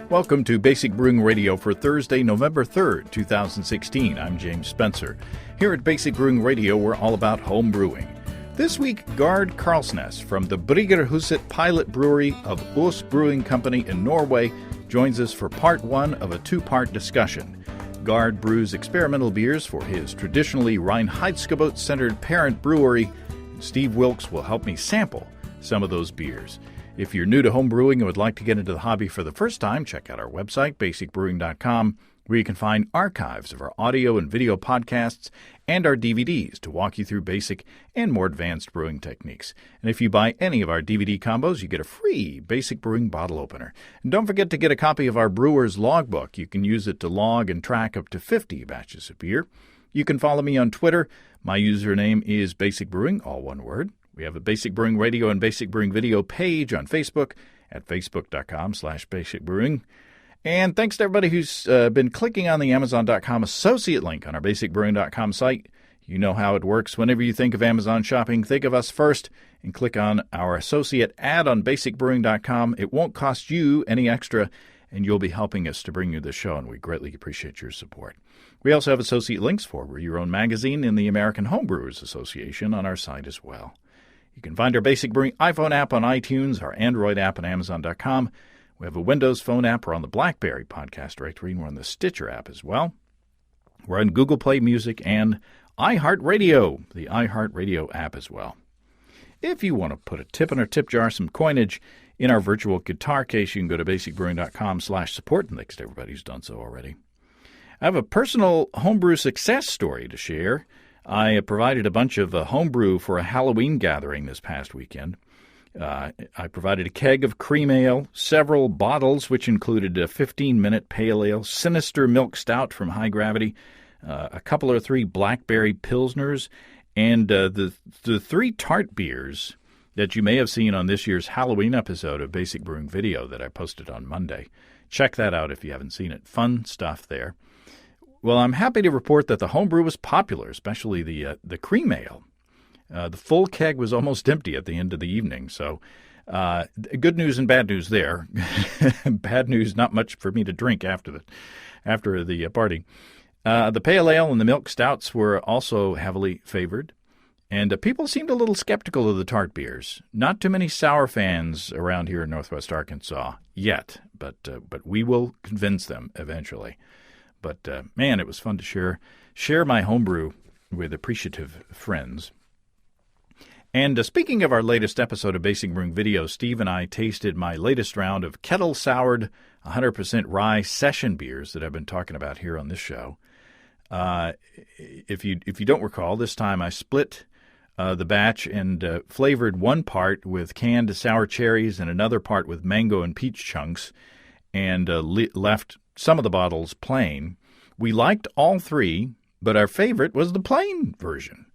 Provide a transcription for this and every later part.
Welcome to Basic Brewing Radio for Thursday, November 3rd, 2016. I'm James Spencer. Here at Basic Brewing Radio, we're all about home brewing. This week, Gard Karlsnes from the Bryggerhuset pilot brewery of Aass Brewing Company in Norway joins us for part one of a two-part discussion. Gard brews experimental beers for his traditionally Reinheitsgebot-centered parent brewery, and Steve Wilkes will help me sample some of those beers. If you're new to home brewing and would like to get into the hobby for the first time, check out our website, basicbrewing.com, where you can find archives of our audio and video podcasts and our DVDs to walk you through basic and more advanced brewing techniques. And if you buy any of our DVD combos, you get a free Basic Brewing bottle opener. And don't forget to get a copy of our Brewer's Logbook. You can use it to log and track up to 50 batches of beer. You can follow me on Twitter. My username is Basic Brewing, all one word. We have a Basic Brewing Radio and Basic Brewing Video page on Facebook at facebook.com/basicbrewing. And thanks to everybody who's been clicking on the Amazon.com associate link on our basicbrewing.com site. You know how it works. Whenever you think of Amazon shopping, think of us first and click on our associate ad on basicbrewing.com. It won't cost you any extra, and you'll be helping us to bring you the show, and we greatly appreciate your support. We also have associate links for Brew Your Own magazine and the American Homebrewers Association on our site as well. You can find our Basic Brewing iPhone app on iTunes, our Android app on Amazon.com. We have a Windows Phone app. We're on the BlackBerry podcast directory, and we're on the Stitcher app as well. We're on Google Play Music and iHeartRadio, the iHeartRadio app as well. If you want to put a tip in our tip jar, some coinage in our virtual guitar case, you can go to basicbrewing.com/support, and thanks to everybody who's done so already. I have a personal homebrew success story to share. I provided a bunch of homebrew for a Halloween gathering this past weekend. I provided a keg of cream ale, several bottles, which included a 15-minute pale ale, Sinister Milk Stout from High Gravity, a couple or three blackberry pilsners, and the three tart beers that you may have seen on this year's Halloween episode of Basic Brewing Video that I posted on Monday. Check that out if you haven't seen it. Fun stuff there. Well, I'm happy to report that the homebrew was popular, especially the cream ale. The full keg was almost empty at the end of the evening, so good news and bad news there. Bad news, not much for me to drink after the party. The pale ale and the milk stouts were also heavily favored, and people seemed a little skeptical of the tart beers. Not too many sour fans around here in Northwest Arkansas yet, but we will convince them eventually. But, man, it was fun to share my homebrew with appreciative friends. And speaking of our latest episode of Basic Brewing Video, Steve and I tasted my latest round of kettle-soured 100% rye session beers that I've been talking about here on this show. If you don't recall, this time I split the batch and flavored one part with canned sour cherries and another part with mango and peach chunks, and left some of the bottles plain. We liked all three, but our favorite was the plain version.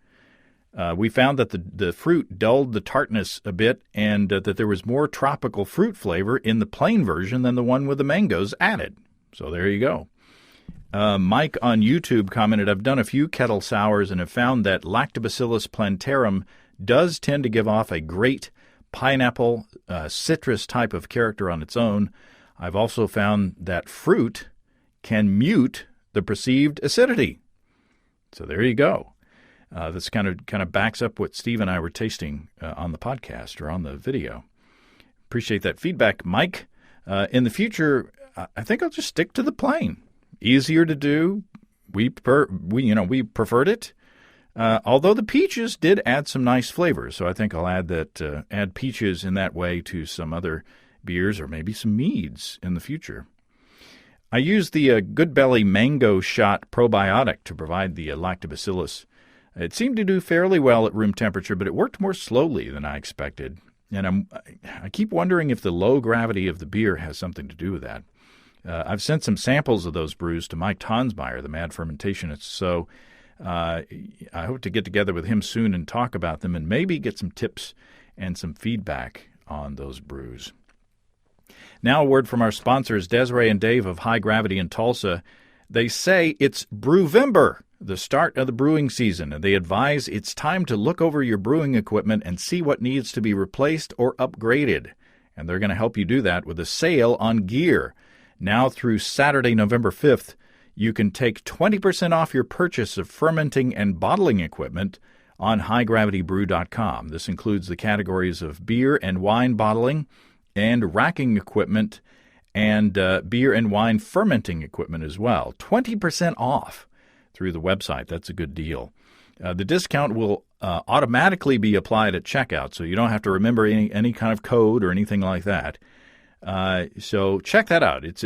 We found that the fruit dulled the tartness a bit, and that there was more tropical fruit flavor in the plain version than the one with the mangoes added. So there you go. Mike on YouTube commented, I've done a few kettle sours and have found that Lactobacillus plantarum does tend to give off a great pineapple, citrus type of character on its own. I've also found that fruit can mute the perceived acidity. So there you go. This kind of backs up what Steve and I were tasting on the podcast or on the video. Appreciate that feedback, Mike. In the future, I think I'll just stick to the plain. Easier to do. We preferred it. Although the peaches did add some nice flavors, so I think I'll add peaches in that way to some other beers or maybe some meads in the future. I used the Good Belly Mango Shot probiotic to provide the lactobacillus. It seemed to do fairly well at room temperature, but it worked more slowly than I expected. And I keep wondering if the low gravity of the beer has something to do with that. I've sent some samples of those brews to Mike Tonsmeyer, the Mad Fermentationist, so I hope to get together with him soon and talk about them and maybe get some tips and some feedback on those brews. Now a word from our sponsors, Desiree and Dave of High Gravity in Tulsa. They say it's Brewvember, the start of the brewing season, and they advise it's time to look over your brewing equipment and see what needs to be replaced or upgraded. And they're going to help you do that with a sale on gear. Now through Saturday, November 5th, you can take 20% off your purchase of fermenting and bottling equipment on highdgravitybrew.com. This includes the categories of beer and wine bottling and racking equipment and beer and wine fermenting equipment as well. 20% off through the website. That's a good deal. The discount will automatically be applied at checkout, so you don't have to remember any kind of code or anything like that. So check that out. It's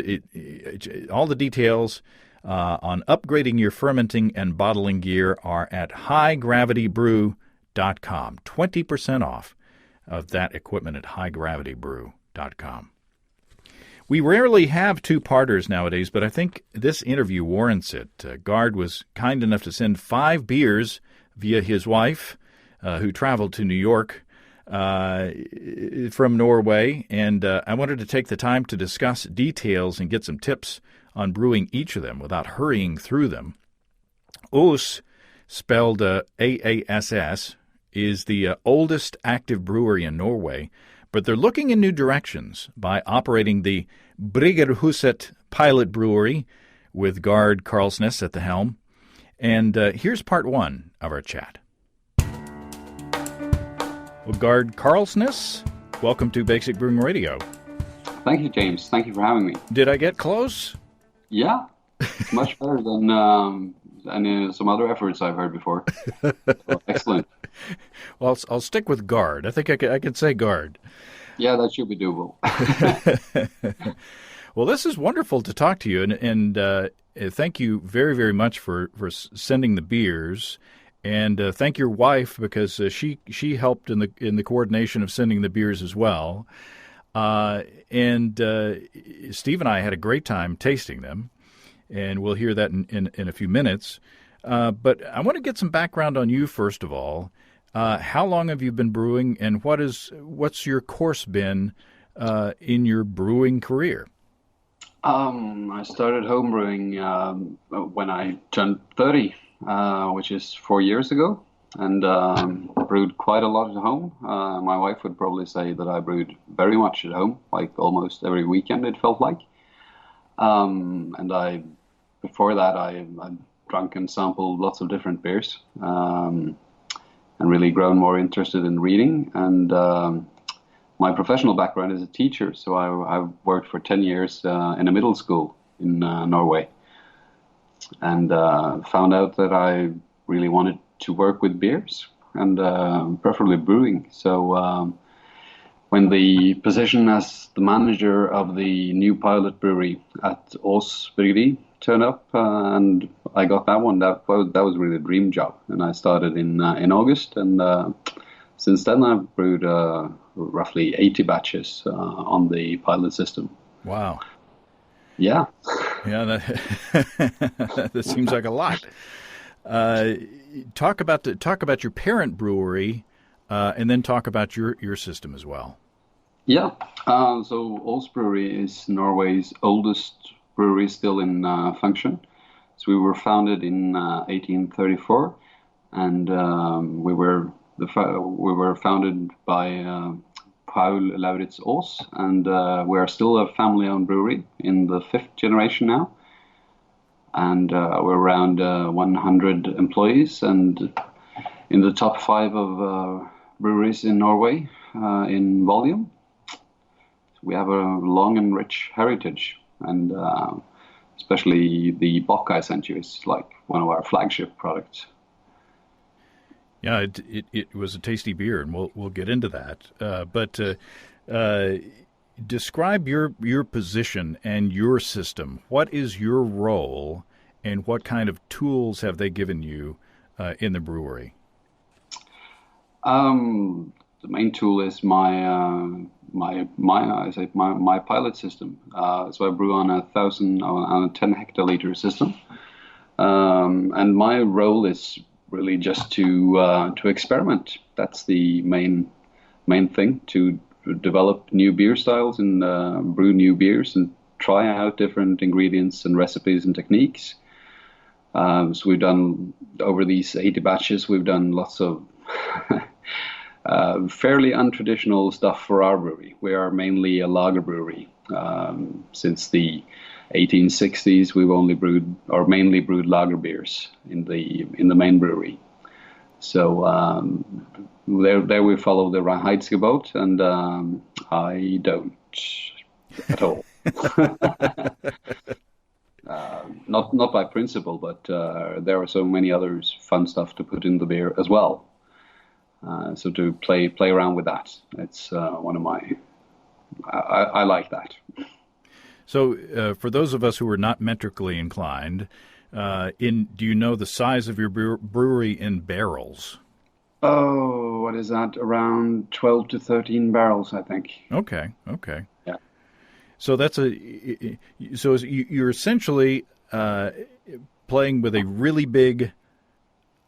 all the details on upgrading your fermenting and bottling gear are at highdgravitybrew.com. 20% off of that equipment at highdgravitybrew.com. We rarely have two-parters nowadays, but I think this interview warrants it. Gard was kind enough to send 5 beers via his wife, who traveled to New York from Norway, and I wanted to take the time to discuss details and get some tips on brewing each of them without hurrying through them. Aass, spelled AASS, is the oldest active brewery in Norway, but they're looking in new directions by operating the Bryggerhuset pilot brewery with Gard Karlsnes at the helm. And here's part 1 of our chat. Well, Gard Karlsnes, welcome to Basic Brewing Radio. Thank you, James. Thank you for having me. Did I get close? Yeah, it's much better than some other efforts I've heard before. So, excellent. Well, I'll stick with Gard. I think I can say Gard. Yeah, that should be doable. Well, this is wonderful to talk to you, and thank you very, very much for sending the beers, and thank your wife because she helped in the coordination of sending the beers as well. And Steve and I had a great time tasting them, and we'll hear that in a few minutes. But I want to get some background on you first of all. How long have you been brewing, and what's your course been in your brewing career? I started homebrewing when I turned 30, which is 4 years ago, and brewed quite a lot at home. My wife would probably say that I brewed very much at home, like almost every weekend it felt like. And before that, I drunk and sampled lots of different beers, and really grown more interested in reading. And my professional background is a teacher, so I worked for 10 years in a middle school in Norway, and found out that I really wanted to work with beers and preferably brewing. So when the position as the manager of the new pilot brewery at Aass Brewery turned up, and I got that one, that was really a dream job. And I started in August, and since then I've brewed roughly 80 batches on the pilot system. Wow. Yeah. Yeah, that seems like a lot. Talk about your parent brewery, and then talk about your system as well. Yeah. So Aass Brewery is Norway's oldest brewery still in function. So we were founded in 1834, and we were founded by Paul Lauritz Aass, and we are still a family-owned brewery in the 5th generation now. And we're around 100 employees, and in the top 5 of breweries in Norway in volume. We have a long and rich heritage, and especially the bock I sent you is like one of our flagship products. Yeah, it was a tasty beer, and we'll get into that. But describe your position and your system. What is your role, and what kind of tools have they given you in the brewery? The main tool is my pilot system. So I brew on a 10 hectoliter system, and my role is really just to experiment. That's the main thing, to develop new beer styles and brew new beers and try out different ingredients and recipes and techniques. So we've done, over these 80 batches, we've done lots of fairly untraditional stuff for our brewery. We are mainly a lager brewery, Since the 1860s, we've only brewed or mainly brewed lager beers in the main brewery. So there we follow the Reinheitsgebot, and I don't at all. Not by principle, but there are so many others fun stuff to put in the beer as well. So to play around with that, it's one of my. I like that. So for those of us who are not metrically inclined, do you know the size of your brewery in barrels? Oh, what is that? Around 12 to 13 barrels, I think. Okay. Yeah. So you're essentially playing with a really big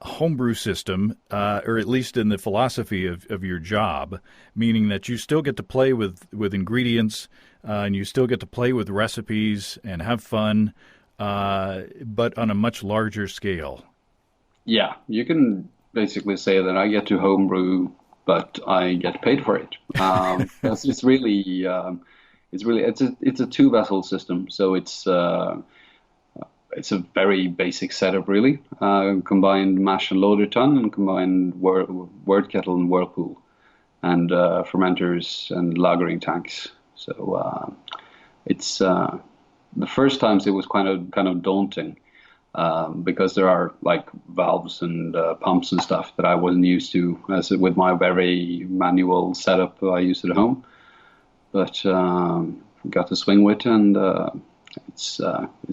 homebrew system, or at least in the philosophy of your job, meaning that you still get to play with ingredients, and you still get to play with recipes and have fun, but on a much larger scale. Yeah, you can basically say that I get to homebrew, but I get paid for it. It's really it's a two vessel system, so it's a very basic setup, really. Combined mash and loader tun, and combined wort kettle and whirlpool, and fermenters and lagering tanks. So it's the first times it was kind of daunting, because there are like valves and pumps and stuff that I wasn't used to with my very manual setup I used at home. But got to swing with it, and it's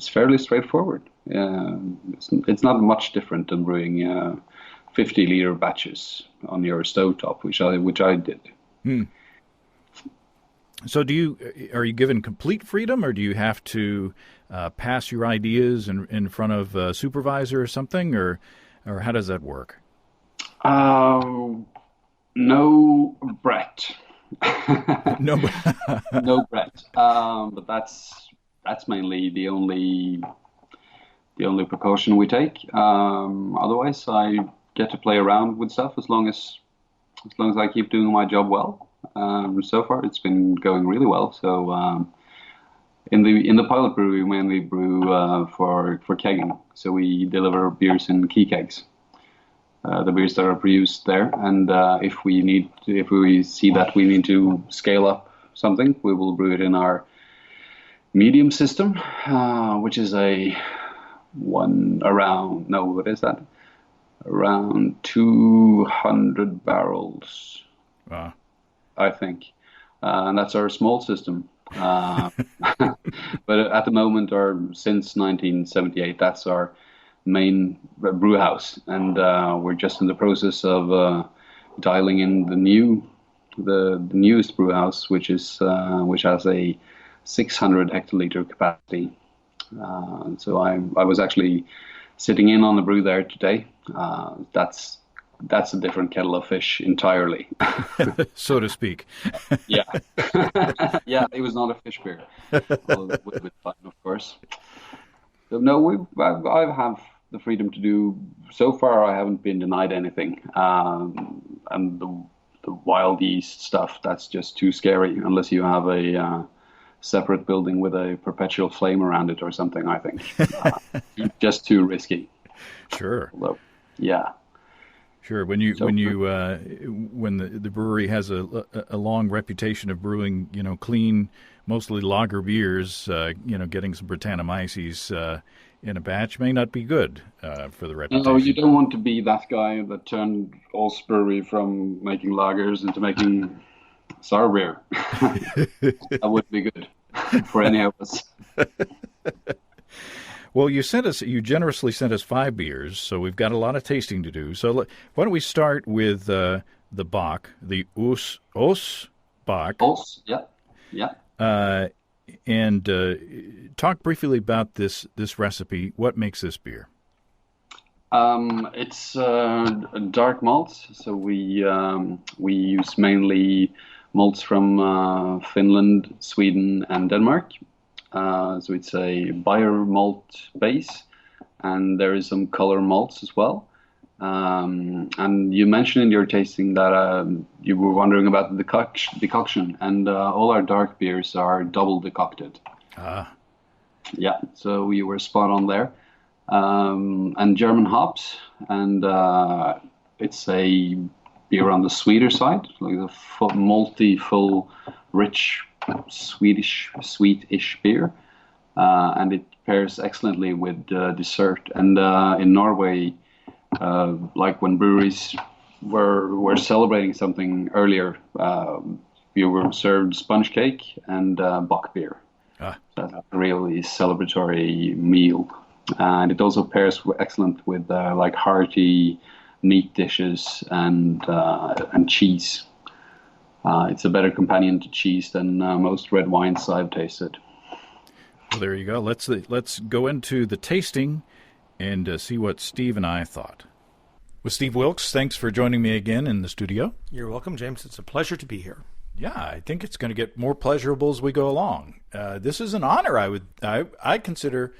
fairly straightforward. It's not much different than brewing 50-liter batches on your stovetop, which I did. So are you given complete freedom, or do you have to pass your ideas in front of a supervisor or something, or how does that work? No, Brett. No, no Brett. But that's mainly the only precaution we take. Otherwise, I get to play around with stuff as long as I keep doing my job well. So far, it's been going really well. So in the pilot brewery, we mainly brew for kegging. So we deliver beers in key kegs. The beers that are produced there, and if we see that we need to scale up something, we will brew it in our medium system, which is around 200 barrels. Wow. I think, and that's our small system. But at the moment, or since 1978, that's our main brew house, and we're just in the process of dialing in the newest brew house, which has a 600 hectoliter capacity. So I was actually sitting in on the brew there today. That's a different kettle of fish entirely, so to speak. Yeah, yeah, it was not a fish beer. Well, it would have been fun, of course. So no, I have the freedom to do. So far, I haven't been denied anything, and the wild yeast stuff, that's just too scary unless you have a separate building with a perpetual flame around it or something. I think just too risky. Sure. Although, yeah. Sure. When the brewery has a long reputation of brewing, clean, mostly lager beers, getting some Brettanomyces in a batch may not be good for the reputation. No, you don't want to be that guy that turned Aass Brewery from making lagers into making sour beer. That wouldn't be good for any of us. Well, you generously sent us 5 beers, so we've got a lot of tasting to do. So why don't we start with the Bock, the Aass Bock. Aass, yeah. And talk briefly about this recipe. What makes this beer? It's dark malts, so we use mainly malts from Finland, Sweden, and Denmark. So it's a Bayer malt base, and there is some color malts as well. And you mentioned in your tasting that you were wondering about the decoction, and all our dark beers are double decocted. Ah, Yeah, so you were spot on there. And German hops, and it's a beer on the sweeter side, like the malty, full, rich, sweetish beer, and it pairs excellently with dessert. And in Norway, like when breweries were celebrating something earlier, you were served sponge cake and bock beer. ah. That's a really celebratory meal, and it also pairs excellent with like hearty meat dishes and cheese. It's a better companion to cheese than most red wines I've tasted. Well, there you go. Let's go into the tasting and see what Steve and I thought. With Steve Wilkes, thanks for joining me again in the studio. You're welcome, James. It's a pleasure to be here. Yeah, I think it's going to get more pleasurable as we go along. This is an honor. I consider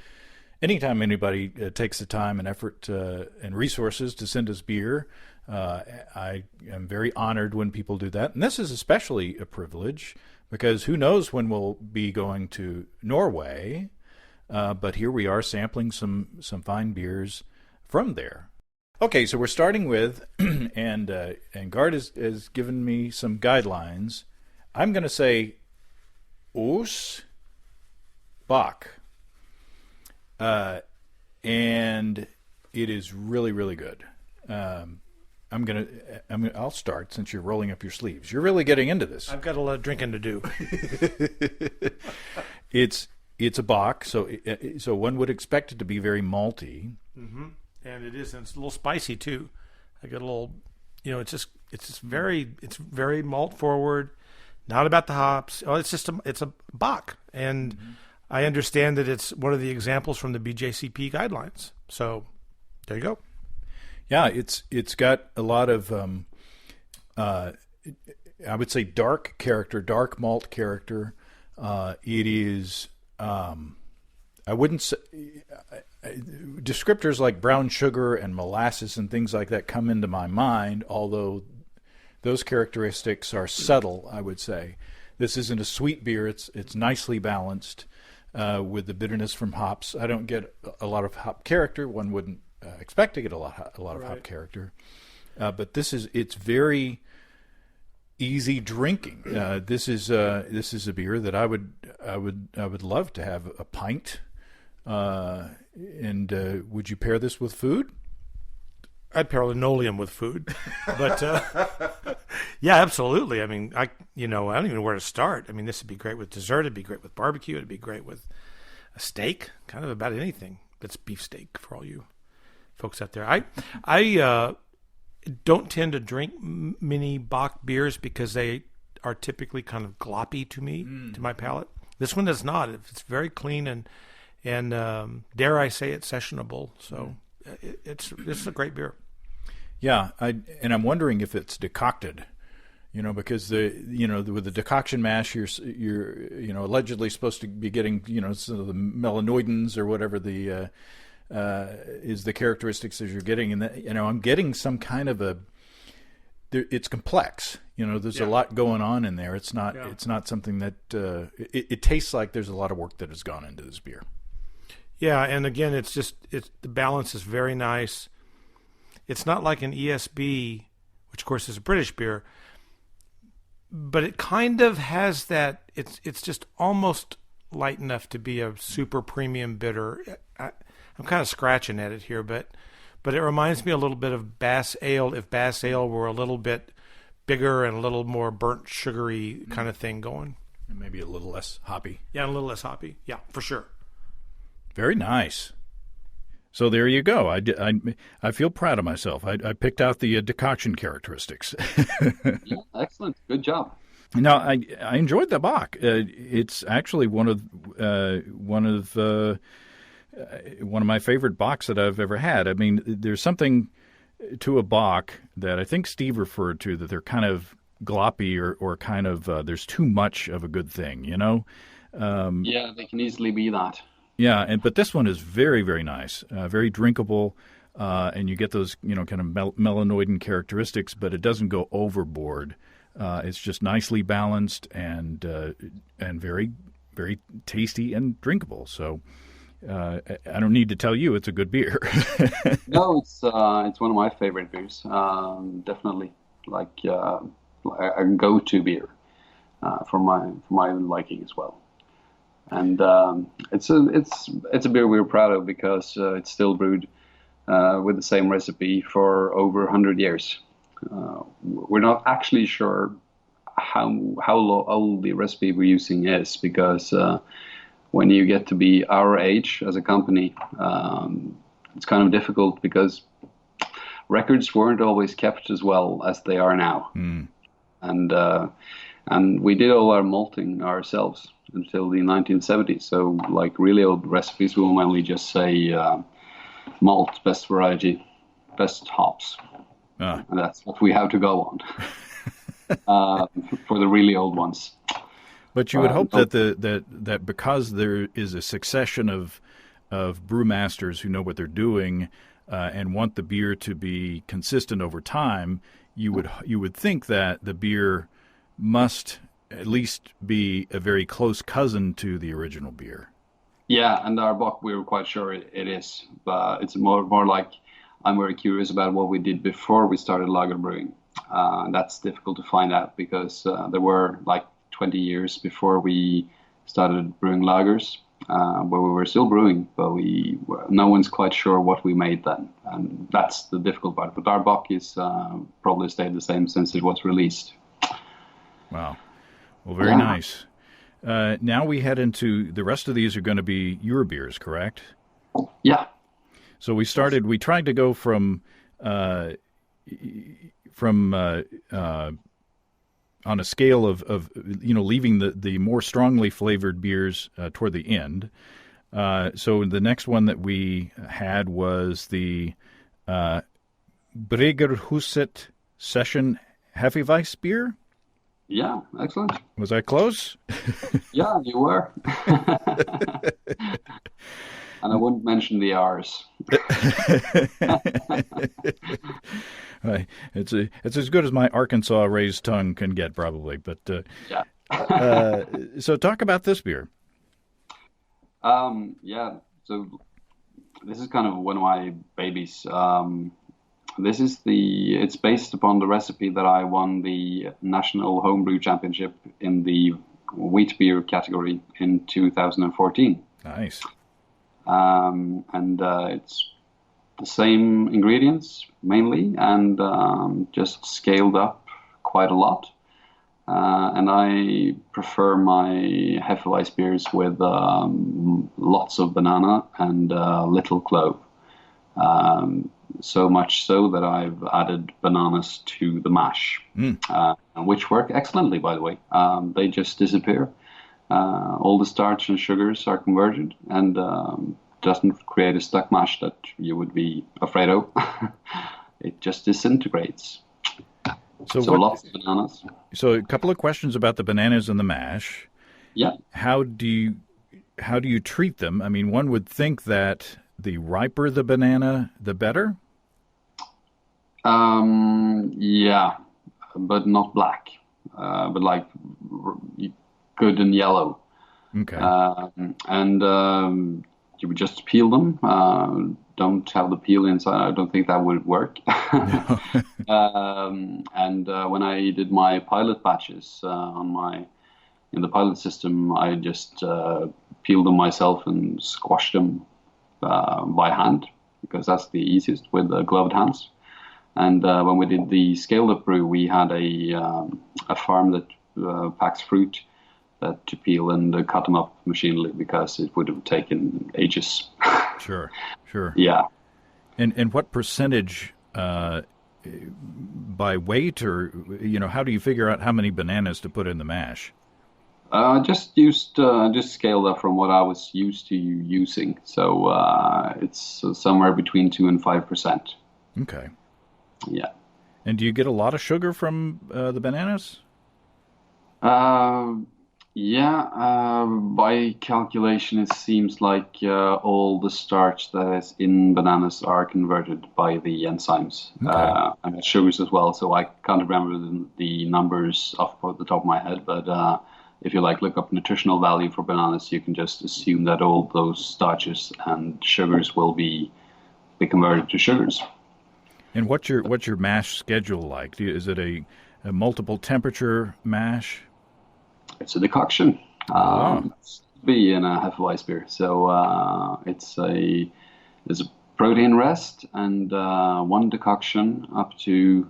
anytime anybody takes the time and effort and resources to send us beer, I am very honored when people do that. And this is especially a privilege because who knows when we'll be going to Norway. But here we are sampling some fine beers from there. Okay, so we're starting with, and Gard has given me some guidelines. I'm going to say Aass Bach, and it is really, really good. I'll start since you're rolling up your sleeves. You're really getting into this. I've got a lot of drinking to do. It's a Bach, so one would expect it to be very malty. Mm-hmm. And it is, and it's a little spicy too. I got a little, it's very malt forward, not about the hops. Oh, it's a Bach, and I understand that it's one of the examples from the BJCP guidelines. So there you go. Yeah, it's got a lot of I would say dark malt character. It is I wouldn't say descriptors like brown sugar and molasses and things like that come into my mind, although those characteristics are subtle, I would say. This isn't a sweet beer. It's nicely balanced with the bitterness from hops. I don't get a lot of hop character. One wouldn't expect to get a lot of hop character. But it's very easy drinking. This is a beer that I would love to have a pint. And would you pair this with food? I'd pair linoleum with food, but yeah, absolutely. I mean, I don't even know where to start. I mean, this would be great with dessert. It'd be great with barbecue. It'd be great with a steak. Kind of about anything that's beefsteak for all you folks out there. I don't tend to drink mini Bock beers because they are typically kind of gloppy to me, to my palate. This one is not. It's very clean and dare I say it's sessionable. So it's a great beer. Yeah, and I'm wondering if it's decocted, because with the decoction mash, you're allegedly supposed to be getting some of the melanoidins or whatever the is the characteristics as you're getting, and I'm getting some kind of it's complex. There's a lot going on in there. It's not something that it tastes like there's a lot of work that has gone into this beer. Yeah, and again, the balance is very nice. It's not like an ESB, which of course is a British beer, but it kind of has that. It's just almost light enough to be a super premium bitter. I'm kind of scratching at it here, but it reminds me a little bit of Bass Ale. If Bass Ale were a little bit bigger and a little more burnt sugary kind of thing going, and maybe a little less hoppy. Yeah, a little less hoppy. Yeah, for sure. Very nice. So there you go. I feel proud of myself. I picked out the decoction characteristics. Yeah, excellent. Good job. Now I enjoyed the Bach. It's actually one of my favorite Bachs that I've ever had. I mean, there's something to a Bach that I think Steve referred to, that they're kind of gloppy or kind of there's too much of a good thing. Yeah, they can easily be that. Yeah, but this one is very, very nice, very drinkable. and you get those kind of melanoidin characteristics, but it doesn't go overboard. It's just nicely balanced and very, very tasty and drinkable. So I don't need to tell you it's a good beer. No, it's one of my favorite beers. Definitely like a go-to beer for my liking as well. And it's a beer we're proud of because it's still brewed with the same recipe for over 100 years. We're not actually sure how old the recipe we're using is because when you get to be our age as a company, it's kind of difficult because records weren't always kept as well as they are now. And we did all our malting ourselves until the 1970s. So like really old recipes will mainly just say malt, best variety, best hops. And that's what we have to go on for the really old ones. But you would hope that that because there is a succession of brewmasters who know what they're doing and want the beer to be consistent over time, you would think that the beer must at least be a very close cousin to the original beer. Yeah, and our bock, we were quite sure it is. But it's more like I'm very curious about what we did before we started lager brewing. That's difficult to find out because there were like 20 years before we started brewing lagers, where we were still brewing, but no one's quite sure what we made then. And that's the difficult part. But our bock is probably stayed the same since it was released. Wow. Well, very nice. Now we head into the rest of these are going to be your beers, correct? Yeah. So we tried to go from on a scale of leaving the more strongly flavored beers toward the end. So the next one that we had was the Bryggerhuset Session Hefeweiss beer. Yeah, excellent. Was I close? Yeah, you were. And I wouldn't mention the R's. It's as good as my Arkansas raised tongue can get, probably. But yeah. So talk about this beer. Yeah. So this is kind of one of my babies. It's based upon the recipe that I won the National Homebrew Championship in the wheat beer category in 2014. Nice. And it's the same ingredients mainly, and just scaled up quite a lot. And I prefer my Hefeweiss beers with lots of banana and little clove. So much so that I've added bananas to the mash, which work excellently, by the way. They just disappear. All the starch and sugars are converted, and doesn't create a stuck mash that you would be afraid of. It just disintegrates. So lots of bananas. So a couple of questions about the bananas and the mash. Yeah. How do you treat them? I mean, one would think that the riper the banana, the better. Yeah, but not black. But like good and yellow. Okay. And you would just peel them. Don't have the peel inside. I don't think that would work. No. And when I did my pilot batches in the pilot system, I just peeled them myself and squashed them by hand because that's the easiest with gloved hands. And when we did the scaled up brew, we had a farm that packs fruit to peel and cut them up machinally because it would have taken ages. Sure. Yeah. And what percentage by weight, or how do you figure out how many bananas to put in the mash? Just scaled up from what I was used to using. So it's somewhere between 2% and 5%. Okay. Yeah. And do you get a lot of sugar from the bananas? Yeah, by calculation, it seems like all the starch that is in bananas are converted by the enzymes Okay. and sugars as well. So I can't remember the numbers off the top of my head, but if you like look up nutritional value for bananas, you can just assume that all those starches and sugars will be converted to sugars. And what's your mash schedule like? Is it a multiple temperature mash? It's a decoction. Oh. Be in a Hefeweizen. So it's a protein rest and one decoction up to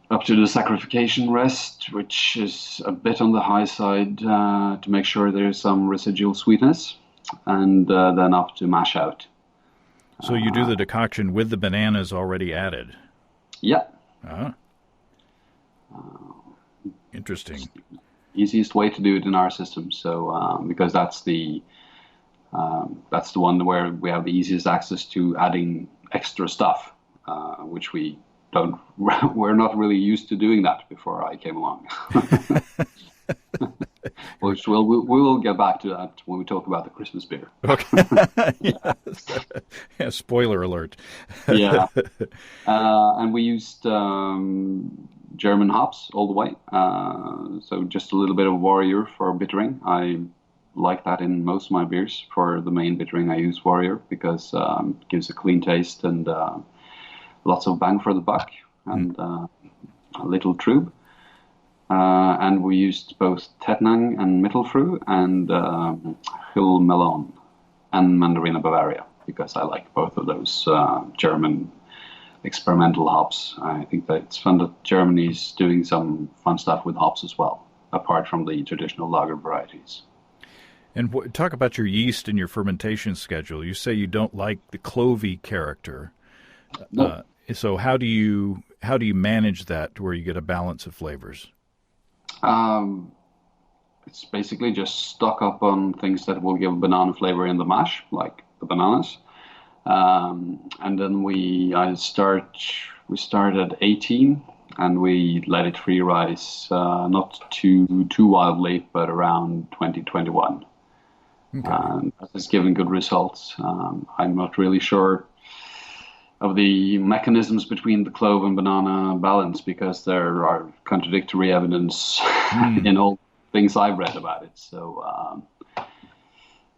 the saccharification rest, which is a bit on the high side to make sure there's some residual sweetness, and then up to mash out. So you do the decoction with the bananas already added? Yeah. Ah. Interesting. Easiest way to do it in our system. So because that's the one where we have the easiest access to adding extra stuff, which we don't. We're not really used to doing that before I came along. Which we will get back to that when we talk about the Christmas beer. Okay. Yes. Yeah, spoiler alert. Yeah. And we used German hops all the way. So just a little bit of Warrior for bittering. I like that in most of my beers. For the main bittering, I use Warrior because it gives a clean taste and lots of bang for the buck and a little trube. And we used both Tettnang and Mittelfrüh and Hill Melon and Mandarina Bavaria because I like both of those German experimental hops. I think that it's fun that Germany's doing some fun stuff with hops as well, apart from the traditional lager varieties. And talk about your yeast and your fermentation schedule. You say you don't like the clovey character. Nope. So how do you manage that to where you get a balance of flavors? It's basically just stock up on things that will give banana flavor in the mash, like the bananas. And then we start at 18 and we let it free rise, not too wildly, but around 2021. Okay. And that has given good results. I'm not really sure of the mechanisms between the clove and banana balance because there are contradictory evidence in all things I've read about it. So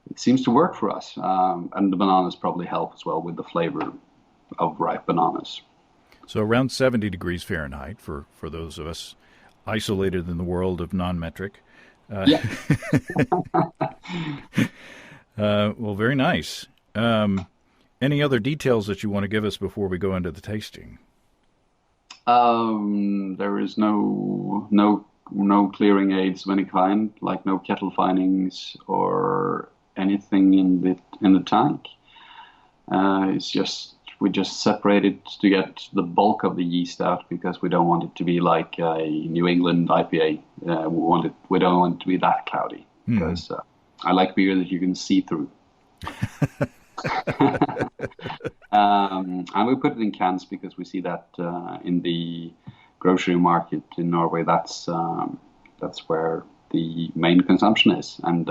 it seems to work for us. And the bananas probably help as well with the flavor of ripe bananas. So around 70 degrees Fahrenheit for those of us isolated in the world of non-metric. Yeah. Well, very nice. Any other details that you want to give us before we go into the tasting? There is no clearing aids of any kind, like no kettle finings or anything in the tank. It's just we just separate it to get the bulk of the yeast out because we don't want it to be like a New England IPA. We don't want it to be that cloudy because I like beer that you can see through. And we put it in cans because we see that in the grocery market in Norway. That's where the main consumption is, and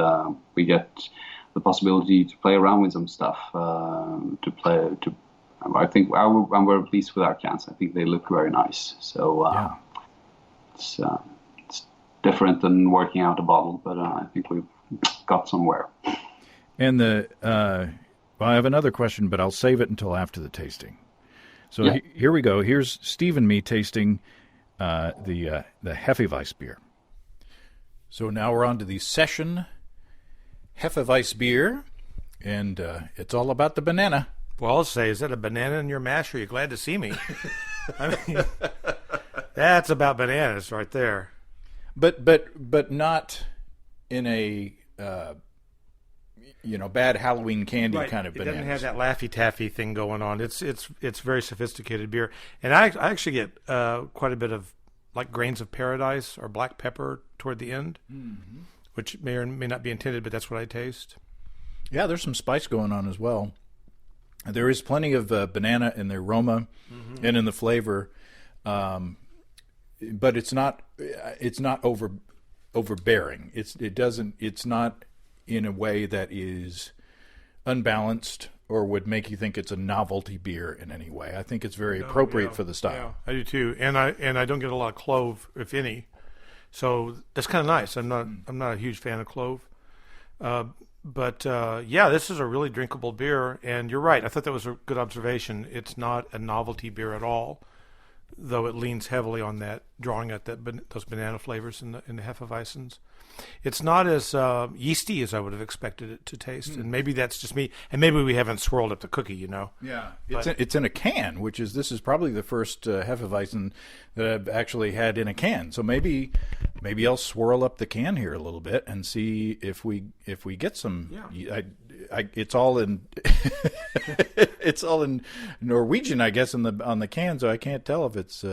we get the possibility to play around with some stuff. I think I'm very pleased with our cans. I think they look very nice. So it's different than working out a bottle, but I think we've got somewhere. And I have another question, but I'll save it until after the tasting. So here we go. Here's Steve and me tasting the Hefeweizen beer. So now we're on to the session Hefeweizen beer, and it's all about the banana. Well, I'll say, is that a banana in your mash? Are you glad to see me? I mean, that's about bananas right there. But not in a bad Halloween candy kind of bananas. It doesn't have that Laffy Taffy thing going on. It's very sophisticated beer, and I actually get quite a bit of like grains of paradise or black pepper toward the end, which may or may not be intended, but that's what I taste. Yeah, there's some spice going on as well. There is plenty of banana in the aroma and in the flavor, but it's not overbearing. It's not in a way that is unbalanced or would make you think it's a novelty beer in any way. I think it's very appropriate for the style. Yeah, I do too. And I don't get a lot of clove, if any. So that's kind of nice. I'm not a huge fan of clove. But this is a really drinkable beer, and you're right. I thought that was a good observation. It's not a novelty beer at all, though it leans heavily on that, drawing at those banana flavors in the Hefeweizens. It's not as yeasty as I would have expected it to taste, and maybe that's just me. And maybe we haven't swirled up the cookie, Yeah, it's in a can, this is probably the first Hefeweizen that I've actually had in a can. So maybe I'll swirl up the can here a little bit and see if we get some. Yeah. It's all in it's all in Norwegian, I guess, on the can, so I can't tell if it's.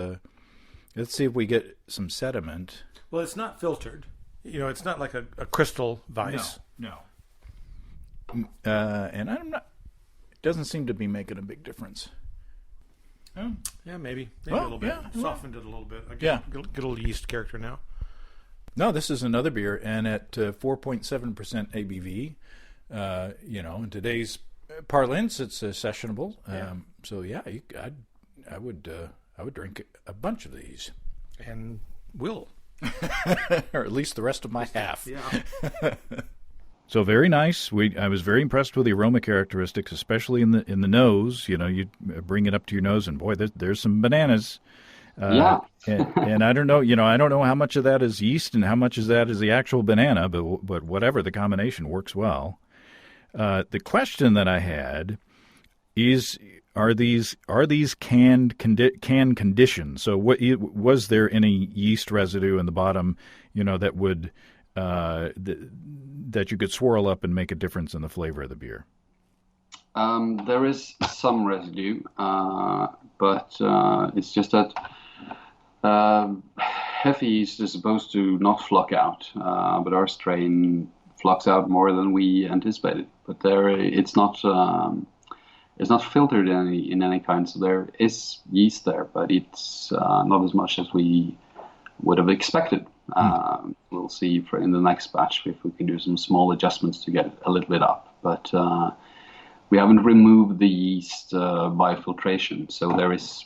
Let's see if we get some sediment. Well, it's not filtered. It's not like a crystal Weiss. No. And I'm not. It doesn't seem to be making a big difference. Oh. Yeah, maybe a little bit. Yeah, Softened it a little bit. Yeah. Get a little yeast character now. No, this is another beer, and at 4.7% ABV. In today's parlance, it's sessionable. So yeah, I would drink a bunch of these, and will. Or at least the rest of my half. Yeah. So very nice. I was very impressed with the aroma characteristics, especially in the nose. You bring it up to your nose, and boy, there's some bananas. And I don't know. I don't know how much of that is yeast and how much of that is the actual banana. But whatever, the combination works well. The question that I had is: Are these canned conditioned? So was there any yeast residue in the bottom, that would that you could swirl up and make a difference in the flavor of the beer? There is some residue, but it's just that Hefe yeast is supposed to not flock out, but our strain flocks out more than we anticipated. But it's not filtered in any kind, so there is yeast there, but it's not as much as we would have expected. We'll see in the next batch if we can do some small adjustments to get it a little bit up. But we haven't removed the yeast by filtration, so there is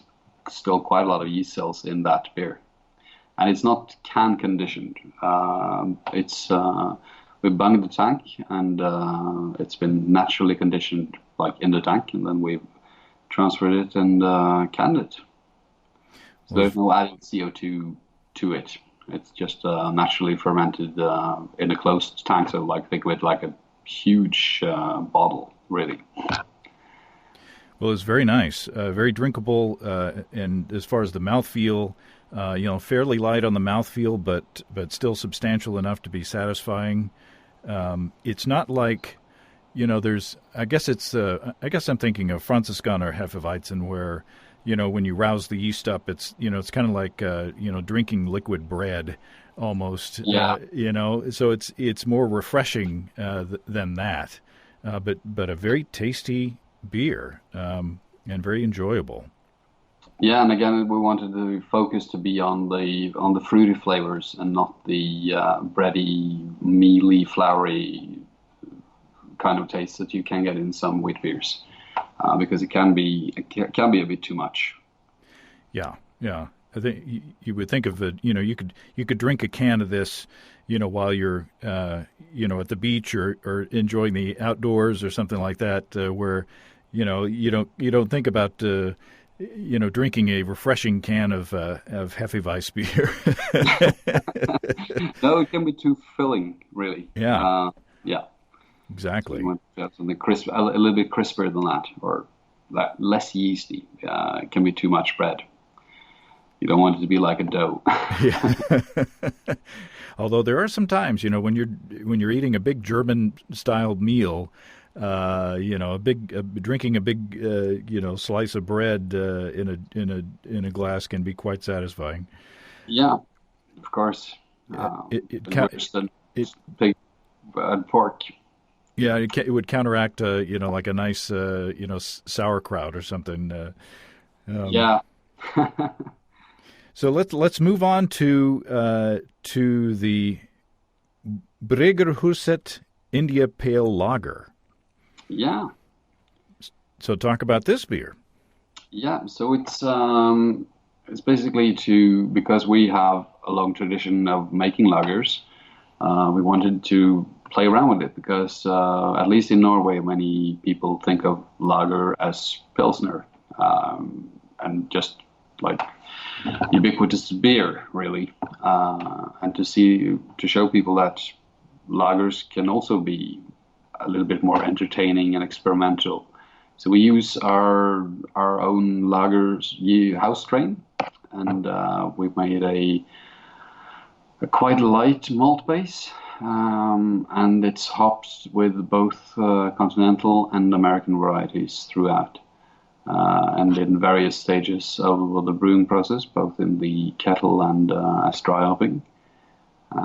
still quite a lot of yeast cells in that beer. And it's not can conditioned. We bunged the tank, and it's been naturally conditioned, like in the tank, and then we've transferred it and canned it. So there's no added CO2 to it. It's just naturally fermented in a closed tank. So think of it like a huge bottle, really. Well, it's very nice, very drinkable, and as far as the mouthfeel, fairly light on the mouthfeel, but still substantial enough to be satisfying. It's not like, I guess I'm thinking of Franziskaner Hefeweizen, where, when you rouse the yeast up, it's kind of like, drinking liquid bread almost. Yeah. So it's more refreshing than that, but a very tasty beer, and very enjoyable. Yeah, and again, we wanted the focus to be on the fruity flavors and not the bready, mealy, floury kind of taste that you can get in some wheat beers, because it can be a bit too much. Yeah. I think you would think of it. You could drink a can of this, while you're at the beach or enjoying the outdoors or something like that, where you don't think about drinking a refreshing can of Hefeweiss beer. No, it can be too filling, really. Yeah. Yeah. Exactly. So you want to have something crisp, a little bit crisper than that, or less yeasty. It can be too much bread. You don't want it to be like a dough. Yeah. Although there are some times, when you're eating a big German-style meal, drinking a big slice of bread in a glass can be quite satisfying. Yeah, of course. Pig and pork. Yeah, it would counteract like a nice sauerkraut or something. Yeah. So let's move on to the Bryggerhuset India Pale Lager. Yeah. So talk about this beer. Yeah, so it's basically because we have a long tradition of making lagers, we wanted to play around with it because at least in Norway, many people think of lager as Pilsner, and just like ubiquitous beer, really. And to show people that lagers can also be a little bit more entertaining and experimental. So we use our own lagers house strain, and we've made a quite light malt base, and it's hopped with both continental and American varieties throughout, and in various stages of the brewing process, both in the kettle and as dry hopping. We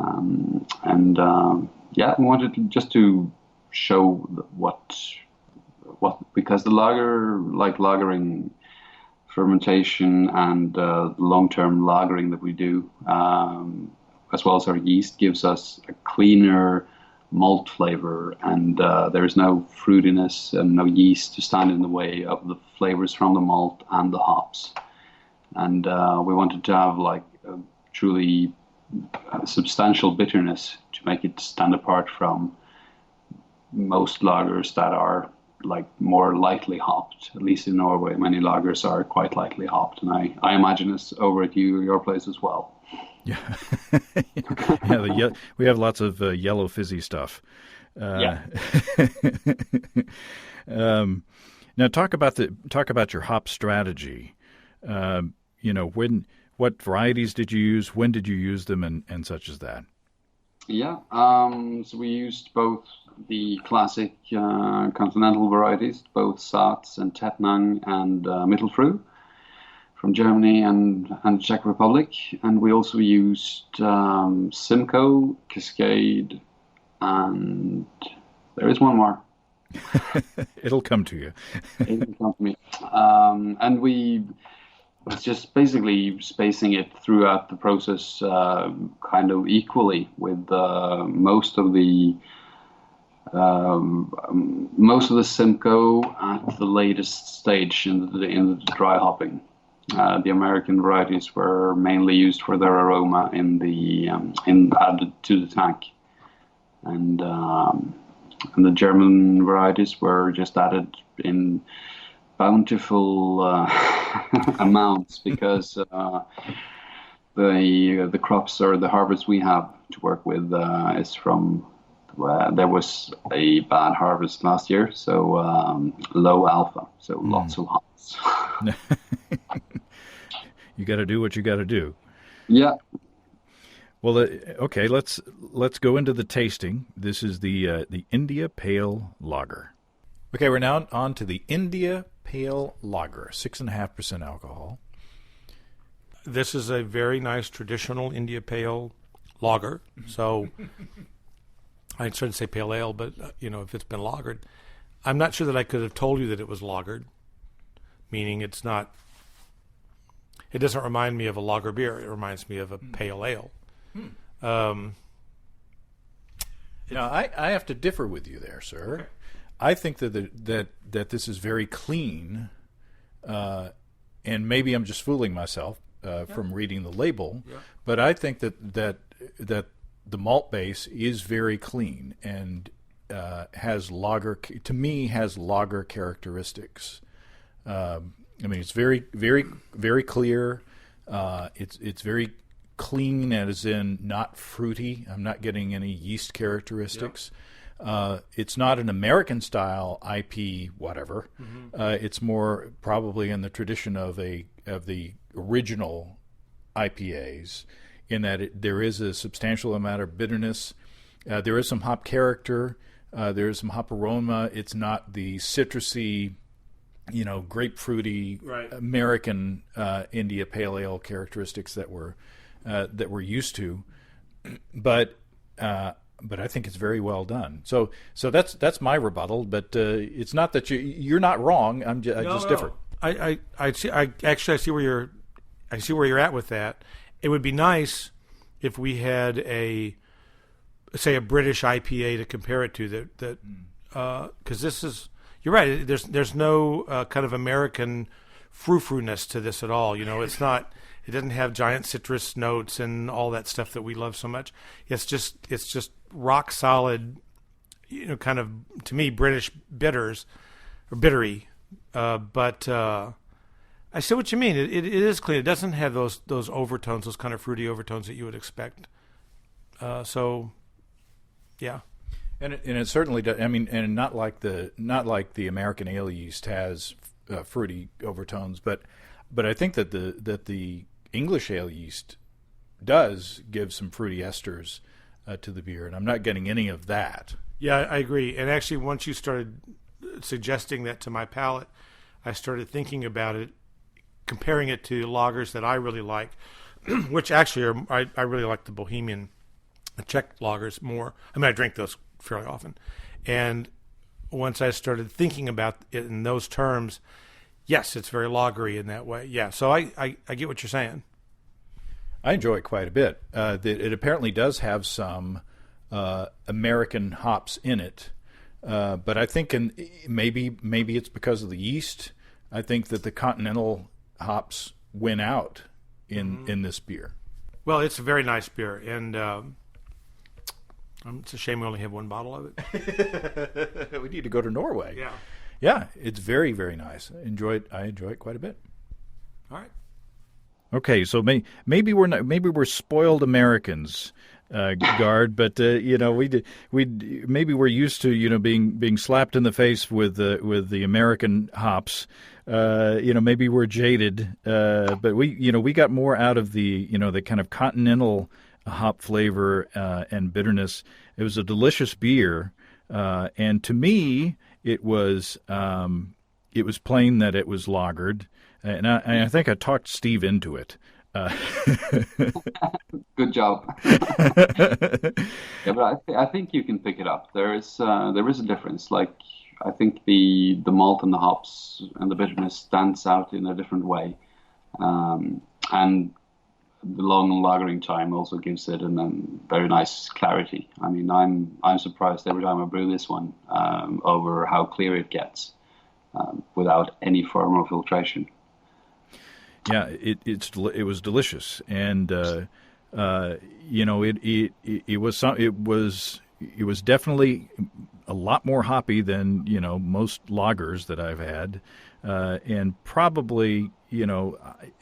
wanted just to show what because the lager, like lagering fermentation and long-term lagering that we do, as well as our yeast, gives us a cleaner malt flavor, and there is no fruitiness and no yeast to stand in the way of the flavors from the malt and the hops. And we wanted to have like a truly substantial bitterness to make it stand apart from most lagers that are like more lightly hopped. At least in Norway, many lagers are quite lightly hopped, and I imagine it's over at your place as well. Yeah, yeah. We have lots of yellow fizzy stuff. Yeah. Now talk about your hop strategy. What varieties did you use? When did you use them, and such as that? Yeah. So we used both the classic continental varieties, both Saaz and Tettnang and Mittelfrüh from Germany and Czech Republic, and we also used Simcoe, Cascade, and there is one more. It'll come to you. It'll come to me. And we was just basically spacing it throughout the process kind of equally with most of the Simcoe at the latest stage in the dry hopping. The American varieties were mainly used for their aroma added to the tank, and the German varieties were just added in bountiful amounts because the crops or the harvest we have to work with is from there was a bad harvest last year, so low alpha, so lots of hops. You got to do what you got to do. Yeah. Well, okay. Let's go into the tasting. This is the India Pale Lager. Okay, we're now on to the India Pale Lager, 6.5% alcohol. This is a very nice traditional India Pale Lager. So I shouldn't say pale ale, but if it's been lagered, I'm not sure that I could have told you that it was lagered. Meaning it's not. It doesn't remind me of a lager beer. It reminds me of a pale ale. Now I have to differ with you there, sir. Okay. I think that this is very clean, and maybe I'm just fooling myself from reading the label. Yeah. But I think that the malt base is very clean and has lager characteristics. It's very, very, very clear. It's very clean, as in not fruity. I'm not getting any yeast characteristics. Yep. It's not an American style IP whatever. Mm-hmm. It's more probably in the tradition of the original IPAs, in that there is a substantial amount of bitterness. There is some hop character. There is some hop aroma. It's not the citrusy, grapefruity right. American India Pale Ale characteristics that we're used to, but I think it's very well done. So that's my rebuttal. But it's not that you're not wrong. I just differ. I see where you're at with that. It would be nice if we had a say, a British IPA to compare it to, because this is, you're right, there's no kind of American frou-frou-ness to this at all. It's not, it doesn't have giant citrus notes and all that stuff that we love so much. It's just rock solid, kind of, to me, British bitters, or bittery. But I see what you mean. It is clean. It doesn't have those overtones, those kind of fruity overtones that you would expect. So, yeah. And it certainly does. I mean, and not like the American ale yeast has fruity overtones, but I think that the English ale yeast does give some fruity esters to the beer, and I'm not getting any of that. Yeah, I agree. And actually, once you started suggesting that to my palate, I started thinking about it, comparing it to lagers that I really like, which actually I really like the Bohemian, the Czech lagers more. I mean, I drink those fairly often. And once I started thinking about it in those terms, yes, it's very lagery in that way. Yeah, so I get what you're saying. I enjoy it quite a bit. It apparently does have some American hops in it, but I think maybe it's because of the yeast. I think that the continental hops win out in this beer. Well, it's a very nice beer, and it's a shame we only have one bottle of it. We need to go to Norway. Yeah, it's very, very nice. I enjoy it quite a bit. All right. Okay, so maybe we're spoiled Americans, Gard, but maybe we're used to being slapped in the face with the American hops. Maybe we're jaded, but we got more out of the kind of continental hop flavor and bitterness. It was a delicious beer, and to me, it was plain that it was lagered. And I think I talked Steve into it. Good job. Yeah, but I think you can pick it up. There is a difference. Like, I think the malt and the hops and the bitterness stands out in a different way, and the long lagering time also gives it a very nice clarity. I mean, I'm surprised every time I brew this one over how clear it gets without any form of filtration. Yeah, it was delicious, and it was definitely a lot more hoppy than most lagers that I've had, and probably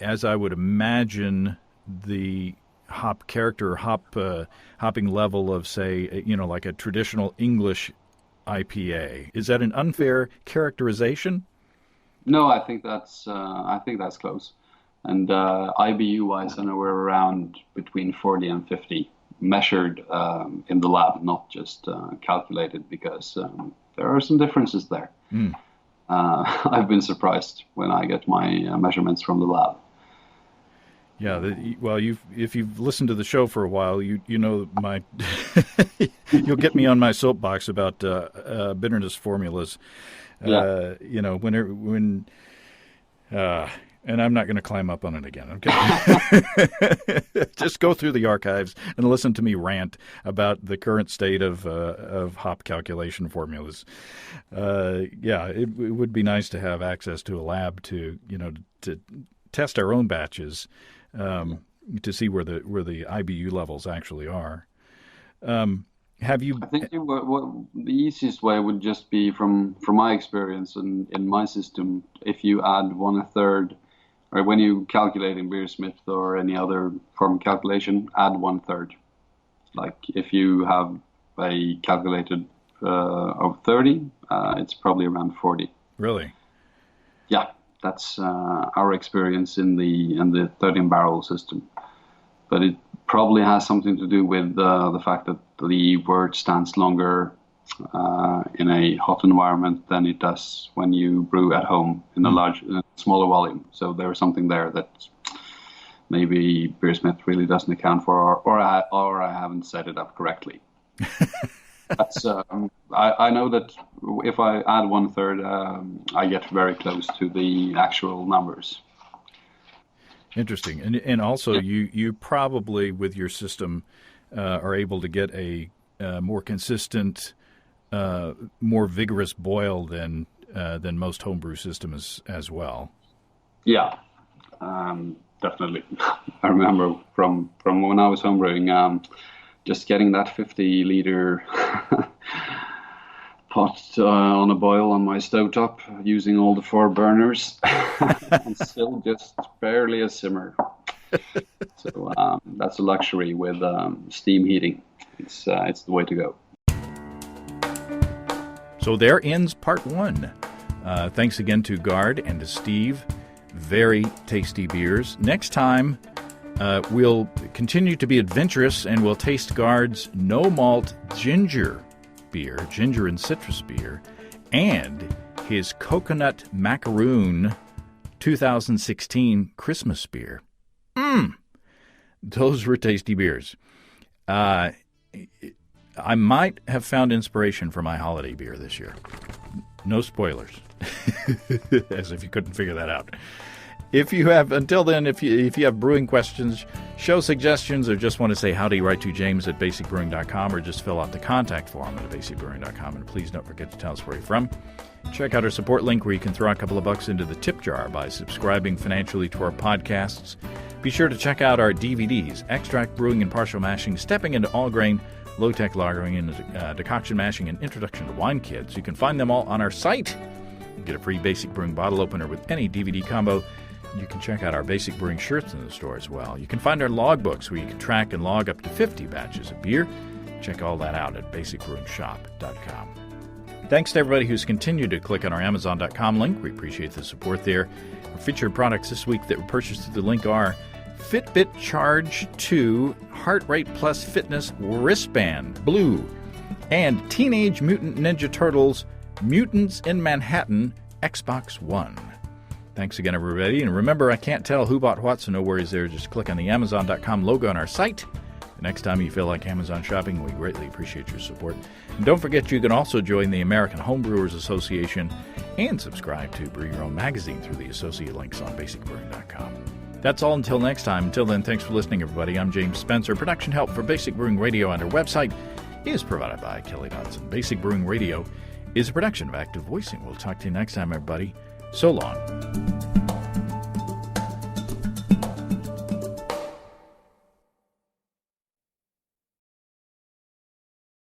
as I would imagine the hop character, hopping level of, say, like a traditional English IPA. Is that an unfair characterization? No, I think that's close. And IBU-wise, I know we're around between 40 and 50, measured in the lab, not just calculated, because there are some differences there. I've been surprised when I get my measurements from the lab. Yeah, if you've listened to the show for a while, you know my you'll get me on my soapbox about bitterness formulas. Yeah. And I'm not going to climb up on it again. Okay, just go through the archives and listen to me rant about the current state of hop calculation formulas. It would be nice to have access to a lab to test our own batches to see where the IBU levels actually are. Have you? I think what the easiest way would just be from my experience and in my system. If you add 1/3, or when you calculate in Beersmith or any other form of calculation, add 1/3. Like if you have a calculated of 30, it's probably around 40. Really? Yeah, that's our experience in the 13 barrel system. But it probably has something to do with the fact that the wort stands longer in a hot environment than it does when you brew at home in a smaller volume. So there is something there that maybe Beersmith really doesn't account for, or I haven't set it up correctly. That's I know that if I add 1/3, I get very close to the actual numbers. Interesting, and also you probably with your system are able to get a more consistent, more vigorous boil than most homebrew systems as well. Yeah, definitely. I remember from when I was homebrewing, just getting that 50-liter pot on a boil on my stovetop, using all the 4 burners, and still just barely a simmer. So that's a luxury with steam heating. It's the way to go. So there ends part 1. Thanks again to Gard and to Steve. Very tasty beers. Next time, we'll continue to be adventurous and we'll taste Gard's no malt ginger beer, ginger and citrus beer, and his coconut macaroon 2016 Christmas beer. Those were tasty beers. I might have found inspiration for my holiday beer this year. No spoilers, as if you couldn't figure that out. Until then, if you have brewing questions, show suggestions, or just want to say howdy, write to James at basicbrewing.com, or just fill out the contact form at basicbrewing.com. And please don't forget to tell us where you're from. Check out our support link where you can throw a couple of bucks into the tip jar by subscribing financially to our podcasts. Be sure to check out our DVDs, Extract Brewing and Partial Mashing, Stepping into All Grain, Low-Tech Lagering, and Decoction Mashing, and Introduction to Wine Kids. You can find them all on our site. You get a free Basic Brewing bottle opener with any DVD combo. You can check out our Basic Brewing shirts in the store as well. You can find our logbooks where you can track and log up to 50 batches of beer. Check all that out at basicbrewingshop.com. Thanks to everybody who's continued to click on our Amazon.com link. We appreciate the support there. Our featured products this week that were purchased through the link are Fitbit Charge 2 Heart Rate Plus Fitness Wristband Blue and Teenage Mutant Ninja Turtles Mutants in Manhattan Xbox One. Thanks again, everybody. And remember, I can't tell who bought what, so no worries there. Just click on the Amazon.com logo on our site. The next time you feel like Amazon shopping, we greatly appreciate your support. And don't forget, you can also join the American Homebrewers Association and subscribe to Brew Your Own magazine through the associate links on basicbrewing.com. That's all until next time. Until then, thanks for listening, everybody. I'm James Spencer. Production help for Basic Brewing Radio on our website is provided by Kelly Dodson. Basic Brewing Radio is a production of Active Voicing. We'll talk to you next time, everybody. So long.